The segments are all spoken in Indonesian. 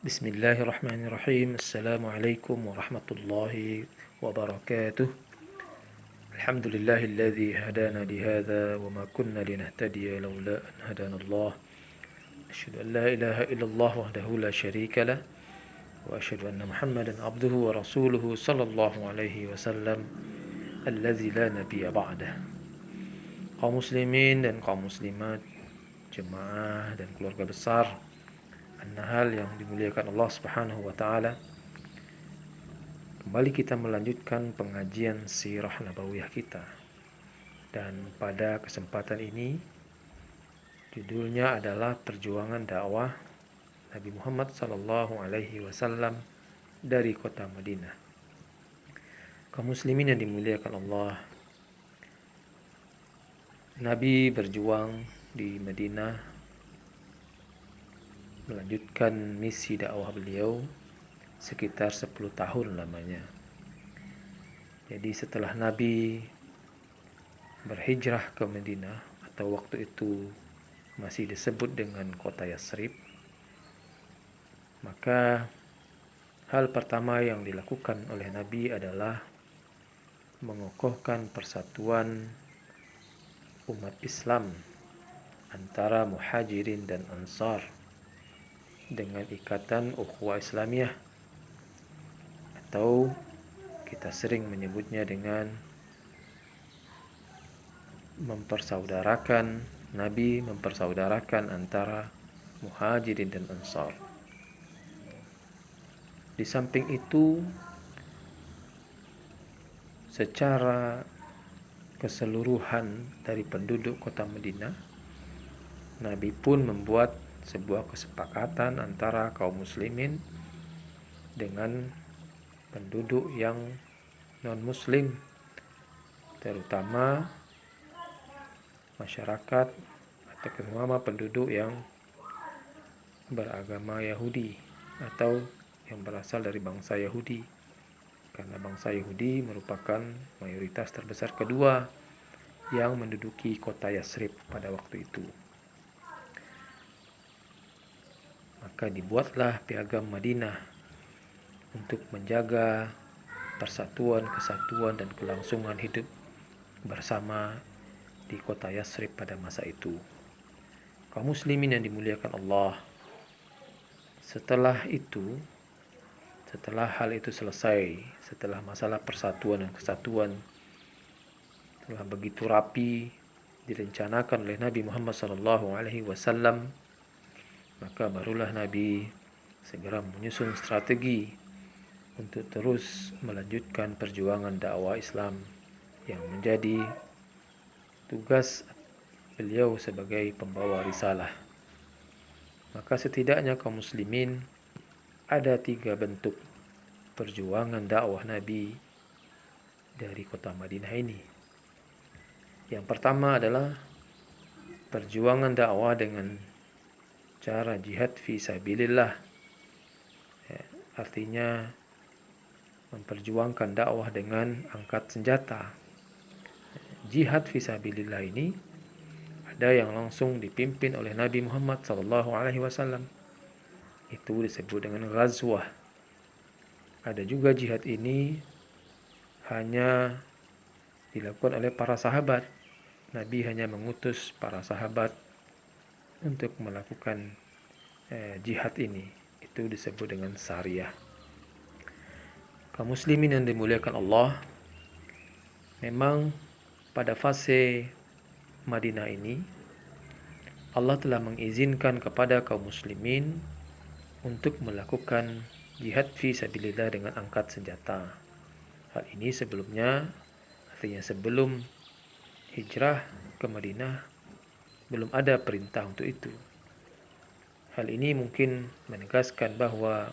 Bismillahirrahmanirrahim. Assalamualaikum warahmatullahi wabarakatuh. Alhamdulillahilladzi hadana lihadza wa ma kunna linahtadiya laula an hadana Allah. Asyhadu an la ilaha illallah wahdahu la syarika lah wa asyhadu anna Muhammadan abduhu wa rasuluhu sallallahu alaihi wasallam alladzi la nabiyya ba'dah. Kaum muslimin dan kaum muslimat, jemaah dan keluarga besar An-Nahl yang dimuliakan Allah Subhanahu wa taala. Kembali kita melanjutkan pengajian sirah nabawiyah kita. Dan pada kesempatan ini judulnya adalah perjuangan dakwah Nabi Muhammad sallallahu alaihi wasallam dari kota Madinah. Kaum muslimin yang dimuliakan Allah, Nabi berjuang di Madinah melanjutkan misi dakwah beliau sekitar 10 tahun lamanya. Jadi setelah Nabi berhijrah ke Madinah, atau waktu itu masih disebut dengan kota Yasrib, maka hal pertama yang dilakukan oleh Nabi adalah mengokohkan persatuan umat Islam antara Muhajirin dan Ansar dengan ikatan ukhuwah Islamiyah, atau kita sering menyebutnya dengan Nabi mempersaudarakan antara Muhajirin dan Ansar. Di samping itu, secara keseluruhan dari penduduk kota Madinah, Nabi pun membuat sebuah kesepakatan antara kaum muslimin dengan penduduk yang non-muslim, terutama masyarakat atau terutama penduduk yang beragama Yahudi atau yang berasal dari bangsa Yahudi, karena bangsa Yahudi merupakan mayoritas terbesar kedua yang menduduki kota Yasrib pada waktu itu. Maka dibuatlah Piagam Madinah untuk menjaga persatuan, kesatuan, dan kelangsungan hidup bersama di kota Yasrib pada masa itu. Kaum muslimin yang dimuliakan Allah, setelah hal itu selesai, setelah masalah persatuan dan kesatuan telah begitu rapi direncanakan oleh Nabi Muhammad SAW, maka barulah Nabi segera menyusun strategi untuk terus melanjutkan perjuangan dakwah Islam yang menjadi tugas beliau sebagai pembawa risalah. Maka setidaknya kaum muslimin ada 3 bentuk perjuangan dakwah Nabi dari kota Madinah ini. Yang pertama adalah perjuangan dakwah dengan cara jihad fi sabilillah, artinya memperjuangkan dakwah dengan angkat senjata. Jihad fi sabilillah ini ada yang langsung dipimpin oleh Nabi Muhammad SAW, itu disebut dengan ghazwah. Ada juga jihad ini hanya dilakukan oleh para sahabat. Nabi hanya mengutus para sahabat untuk melakukan jihad ini, itu disebut dengan syariah. Kaum muslimin yang dimuliakan Allah, memang pada fase Madinah ini Allah telah mengizinkan kepada kaum muslimin untuk melakukan jihad fi sabilillah dengan angkat senjata. Hal ini sebelumnya, artinya sebelum hijrah ke Madinah, belum ada perintah untuk itu. Hal ini mungkin menegaskan bahwa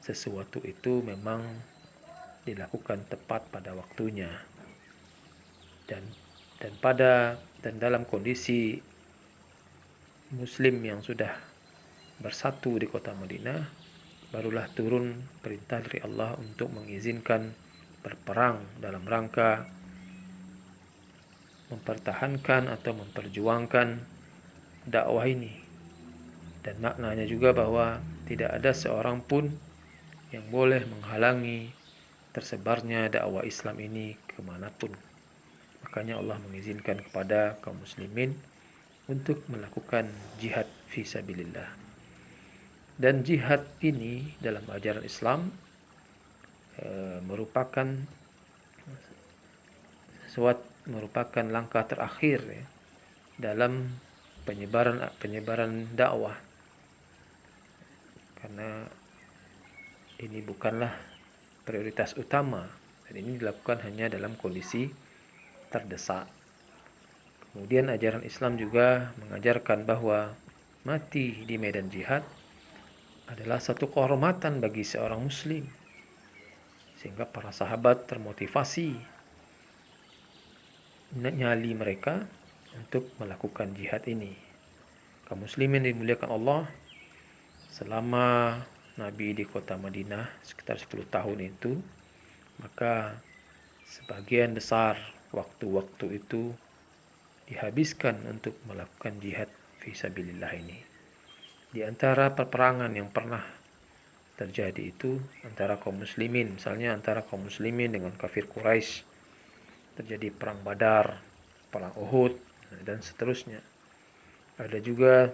sesuatu itu memang dilakukan tepat pada waktunya, dan dalam kondisi muslim yang sudah bersatu di kota Madinah, barulah turun perintah dari Allah untuk mengizinkan berperang dalam rangka mempertahankan atau memperjuangkan dakwah ini. Dan maknanya juga bahwa tidak ada seorang pun yang boleh menghalangi tersebarnya dakwah Islam ini kemanapun. Makanya Allah mengizinkan kepada kaum muslimin untuk melakukan jihad fisabilillah. Dan jihad ini dalam ajaran Islam merupakan langkah terakhir ya, dalam penyebaran dakwah, karena ini bukanlah prioritas utama dan ini dilakukan hanya dalam kondisi terdesak. Kemudian ajaran Islam juga mengajarkan bahwa mati di medan jihad adalah satu kehormatan bagi seorang muslim, sehingga para sahabat termotivasi nyali mereka untuk melakukan jihad ini. Kaum muslimin dimuliakan Allah, selama Nabi di kota Madinah sekitar 10 tahun itu, maka sebagian besar waktu-waktu itu dihabiskan untuk melakukan jihad fisabilillah ini. Di antara peperangan yang pernah terjadi itu antara kaum muslimin, misalnya antara kaum muslimin dengan kafir Quraisy, terjadi perang Badar, perang Uhud, dan seterusnya. Ada juga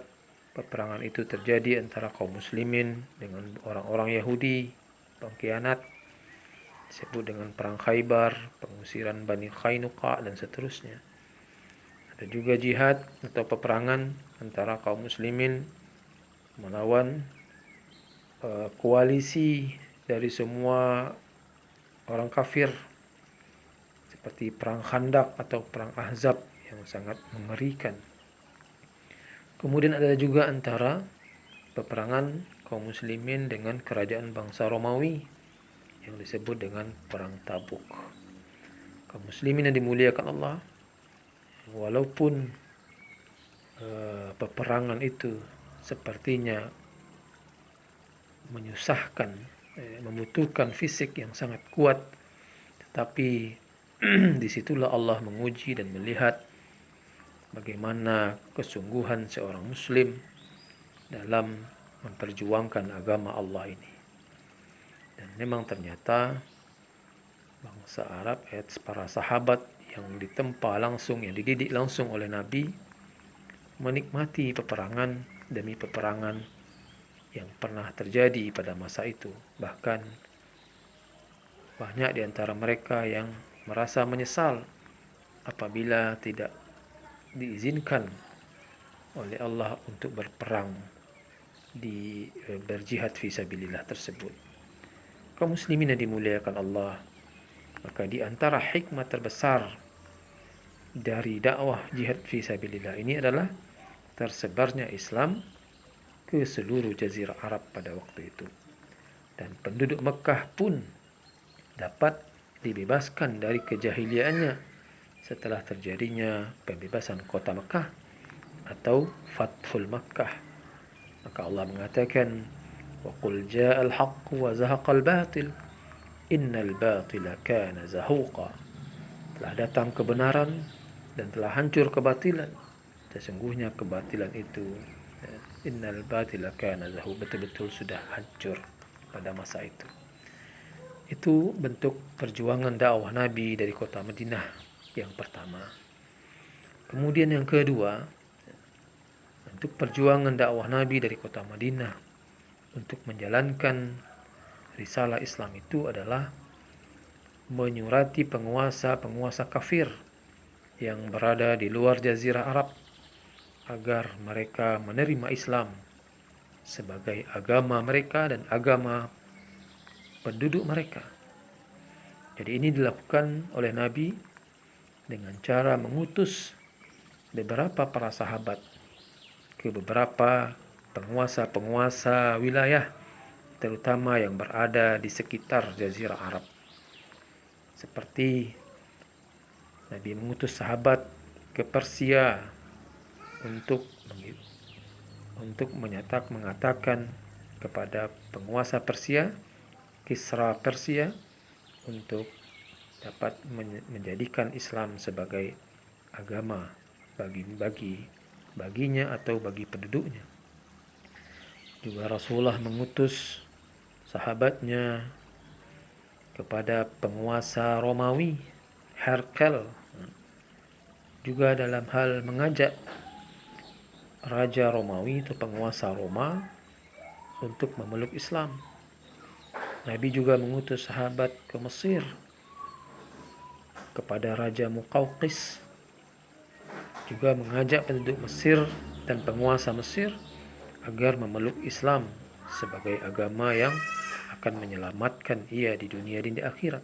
peperangan itu terjadi antara kaum muslimin dengan orang-orang Yahudi, pengkhianat, disebut dengan perang Khaybar, pengusiran Bani Qainuqa, dan seterusnya. Ada juga jihad atau peperangan antara kaum muslimin melawan koalisi dari semua orang kafir, seperti perang Khandaq atau perang Ahzab yang sangat mengerikan. Kemudian ada juga antara peperangan kaum muslimin dengan kerajaan bangsa Romawi yang disebut dengan perang Tabuk. Kaum muslimin yang dimuliakan Allah, walaupun peperangan itu sepertinya menyusahkan, membutuhkan fisik yang sangat kuat, tetapi disitulah Allah menguji dan melihat bagaimana kesungguhan seorang muslim dalam memperjuangkan agama Allah ini. Dan memang ternyata bangsa Arab, para sahabat yang ditempa langsung, yang dididik langsung oleh Nabi, menikmati peperangan demi peperangan yang pernah terjadi pada masa itu. Bahkan banyak di antara mereka yang merasa menyesal apabila tidak diizinkan oleh Allah untuk berperang di berjihad fisabilillah tersebut. Kaum muslimin yang dimuliakan Allah, maka di antara hikmah terbesar dari dakwah jihad fisabilillah ini adalah tersebarnya Islam ke seluruh jazirah Arab pada waktu itu. Dan penduduk Mekah pun dapat dibebaskan dari kejahiliaannya setelah terjadinya pembebasan kota Mekah atau Fathul Makkah. Maka Allah mengatakan, wa qul ja'al haqq wa zahaqal batil innal batila kana zahuqa. Telah datang kebenaran dan telah hancur kebatilan. Sesungguhnya kebatilan itu, innal batila kana zahuqa, betul-betul sudah hancur pada masa itu. Itu bentuk perjuangan dakwah Nabi dari kota Madinah yang pertama. Kemudian yang kedua, bentuk perjuangan dakwah Nabi dari kota Madinah untuk menjalankan risalah Islam itu adalah menyurati penguasa-penguasa kafir yang berada di luar jazirah Arab agar mereka menerima Islam sebagai agama mereka dan agama penduduk mereka. Jadi ini dilakukan oleh Nabi dengan cara mengutus beberapa para sahabat ke beberapa penguasa-penguasa wilayah, terutama yang berada di sekitar jazirah Arab. Seperti Nabi mengutus sahabat ke Persia untuk mengatakan kepada penguasa Persia, Kisra Persia, untuk dapat menjadikan Islam sebagai agama baginya atau bagi penduduknya. Juga Rasulullah mengutus sahabatnya kepada penguasa Romawi, Herkel, juga dalam hal mengajak Raja Romawi atau penguasa Roma untuk memeluk Islam. Nabi juga mengutus sahabat ke Mesir kepada Raja Muqawqis, juga mengajak penduduk Mesir dan penguasa Mesir agar memeluk Islam sebagai agama yang akan menyelamatkan ia di dunia dan di akhirat.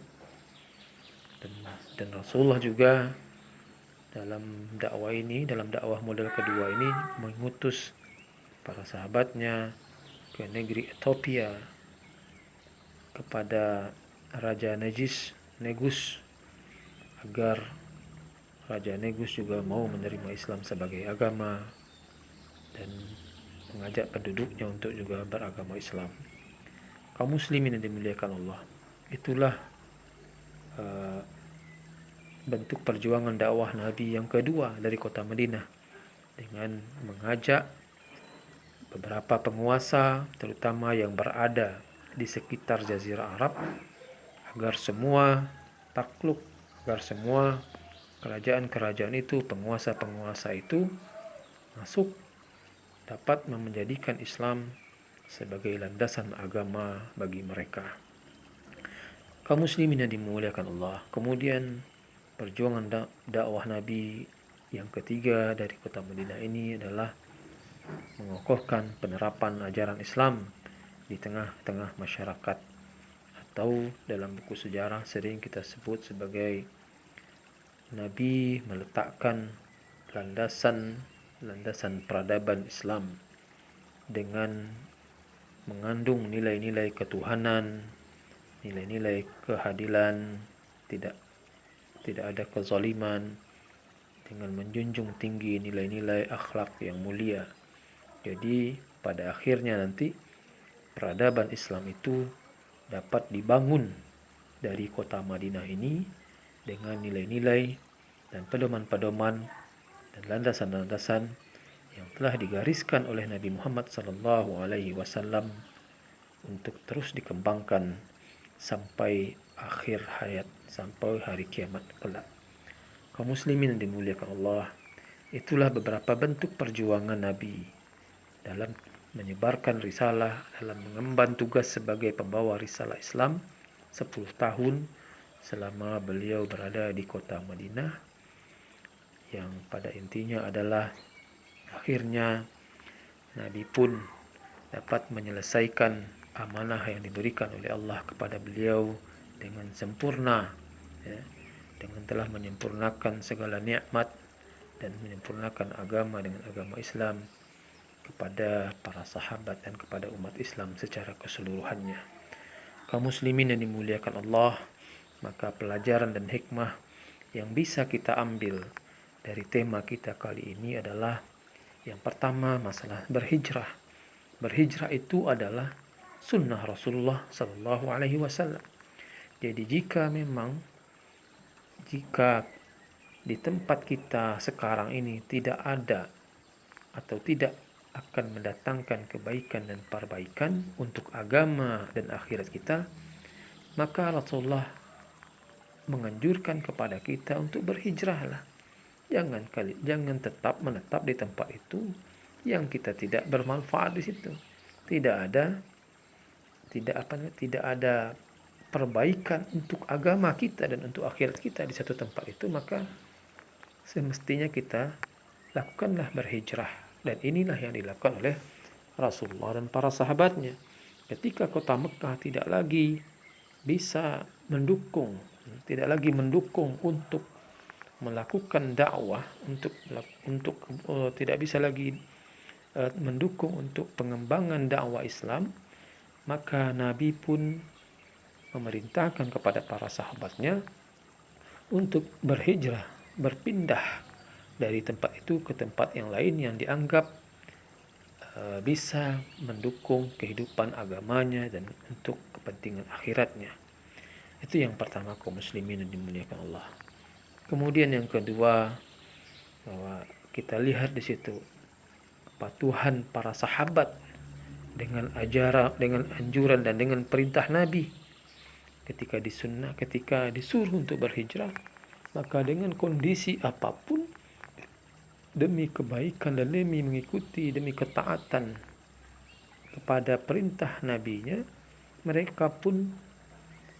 Dan Rasulullah juga dalam dakwah model kedua ini mengutus para sahabatnya ke negeri Ethiopia kepada Raja Negus agar Raja Negus juga mau menerima Islam sebagai agama dan mengajak penduduknya untuk juga beragama Islam. Kaum muslimin yang dimuliakan Allah, itulah bentuk perjuangan dakwah Nabi yang kedua dari kota Madinah, dengan mengajak beberapa penguasa terutama yang berada di sekitar Jazirah Arab agar semua takluk, agar semua kerajaan-kerajaan itu, penguasa-penguasa itu masuk, dapat menjadikan Islam sebagai landasan agama bagi mereka. Kaum muslimin yang dimuliakan Allah, kemudian perjuangan dakwah Nabi yang ketiga dari kota Madinah ini adalah mengokohkan penerapan ajaran Islam di tengah-tengah masyarakat, atau dalam buku sejarah sering kita sebut sebagai Nabi meletakkan landasan peradaban Islam dengan mengandung nilai-nilai ketuhanan, nilai-nilai keadilan, tidak ada kezaliman, dengan menjunjung tinggi nilai-nilai akhlak yang mulia. Jadi pada akhirnya nanti peradaban Islam itu dapat dibangun dari kota Madinah ini dengan nilai-nilai dan pedoman-pedoman dan landasan-landasan yang telah digariskan oleh Nabi Muhammad SAW untuk terus dikembangkan sampai akhir hayat, sampai hari kiamat kelak. Kaum muslimin yang dimuliakan Allah, itulah beberapa bentuk perjuangan Nabi dalam menyebarkan risalah, dalam mengemban tugas sebagai pembawa risalah Islam 10 tahun selama beliau berada di kota Madinah, yang pada intinya adalah akhirnya Nabi pun dapat menyelesaikan amanah yang diberikan oleh Allah kepada beliau dengan sempurna, ya, dengan telah menyempurnakan segala nikmat dan menyempurnakan agama dengan agama Islam kepada para sahabat dan kepada umat Islam secara keseluruhannya. Kaum muslimin yang dimuliakan Allah, maka pelajaran dan hikmah yang bisa kita ambil dari tema kita kali ini adalah yang pertama, masalah berhijrah. Berhijrah itu adalah sunnah Rasulullah Sallallahu Alaihi Wasallam. Jadi jika di tempat kita sekarang ini tidak ada atau tidak akan mendatangkan kebaikan dan perbaikan untuk agama dan akhirat kita, maka Rasulullah menganjurkan kepada kita untuk berhijrahlah. Jangan tetap menetap di tempat itu yang kita tidak bermanfaat di situ. Tidak ada perbaikan untuk agama kita dan untuk akhirat kita di satu tempat itu, maka semestinya kita lakukanlah berhijrah. Dan inilah yang dilakukan oleh Rasulullah dan para sahabatnya. Ketika kota Mekah tidak lagi bisa mendukung, untuk melakukan dakwah, untuk tidak bisa lagi mendukung untuk pengembangan dakwah Islam, maka Nabi pun memerintahkan kepada para sahabatnya untuk berhijrah, berpindah dari tempat itu ke tempat yang lain yang dianggap bisa mendukung kehidupan agamanya dan untuk kepentingan akhiratnya. Itu yang pertama, kaum muslimin yang dimuliakan Allah. Kemudian yang kedua, bahwa kita lihat di situ kepatuhan para sahabat dengan ajaran, dengan anjuran dan dengan perintah Nabi. Ketika disuruh untuk berhijrah, maka dengan kondisi apapun, demi kebaikan dan demi mengikuti, demi ketaatan kepada perintah nabinya, mereka pun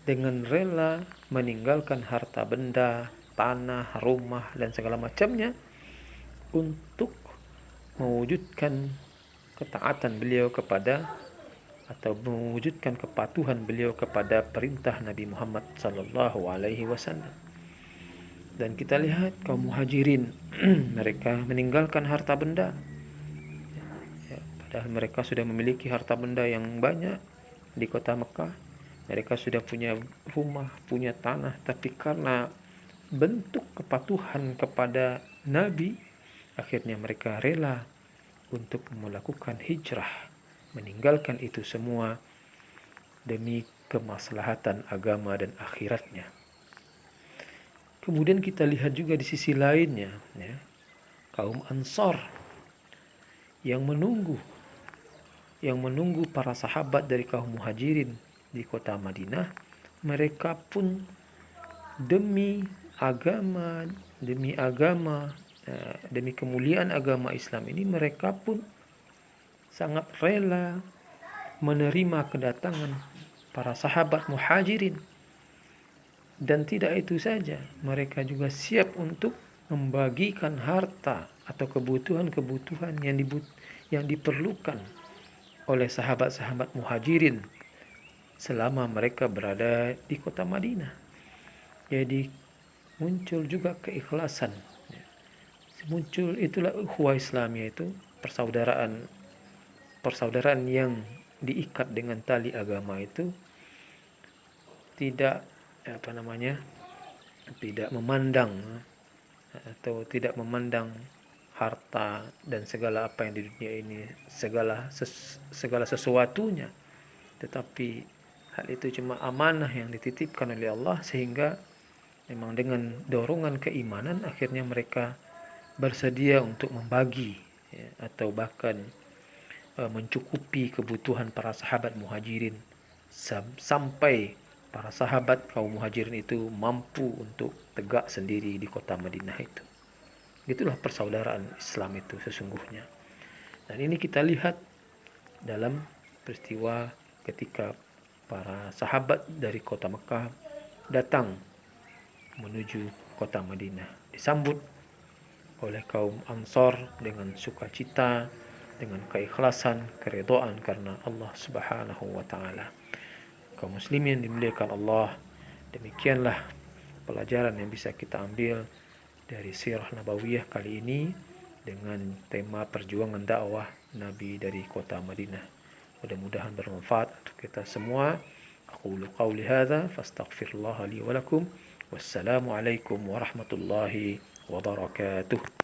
dengan rela meninggalkan harta benda, tanah, rumah, dan segala macamnya untuk mewujudkan ketaatan beliau kepada, atau mewujudkan kepatuhan beliau kepada perintah Nabi Muhammad sallallahu alaihi wasallam. Dan kita lihat kaum muhajirin mereka meninggalkan harta benda, ya, padahal mereka sudah memiliki harta benda yang banyak di kota Mekah. Mereka sudah punya rumah, punya tanah, tapi karena bentuk kepatuhan kepada Nabi, akhirnya mereka rela untuk melakukan hijrah, meninggalkan itu semua demi kemaslahatan agama dan akhiratnya. Kemudian kita lihat juga di sisi lainnya, ya, kaum Ansar yang menunggu para sahabat dari kaum Muhajirin di kota Madinah. Mereka pun demi agama, demi kemuliaan agama Islam ini, mereka pun sangat rela menerima kedatangan para sahabat Muhajirin. Dan tidak itu saja, mereka juga siap untuk membagikan harta atau kebutuhan-kebutuhan yang diperlukan oleh sahabat-sahabat Muhajirin selama mereka berada di kota Madinah. Jadi muncul juga keikhlasan. Muncul itulah ukhuwah Islamiyah, itu persaudaraan yang diikat dengan tali agama itu, tidak tidak memandang harta dan segala apa yang di dunia ini, segala sesuatunya, tetapi hal itu cuma amanah yang dititipkan oleh Allah, sehingga memang dengan dorongan keimanan akhirnya mereka bersedia untuk membagi, ya, atau bahkan mencukupi kebutuhan para sahabat Muhajirin sampai para sahabat kaum Muhajirin itu mampu untuk tegak sendiri di kota Madinah itu. Itulah persaudaraan Islam itu sesungguhnya. Dan ini kita lihat dalam peristiwa ketika para sahabat dari kota Mekah datang menuju kota Madinah, disambut oleh kaum Ansar dengan sukacita, dengan keikhlasan, keridhaan karena Allah Subhanahu wa taala. Kaum muslimin dimuliakan Allah, demikianlah pelajaran yang bisa kita ambil dari sirah nabawiyah kali ini dengan tema perjuangan dakwah Nabi dari kota Madinah. Mudah-mudahan bermanfaat untuk kita semua. Aqulu qawli hadza fastaghfirullah li wa lakum. Wassalamu alaikum warahmatullahi wabarakatuh.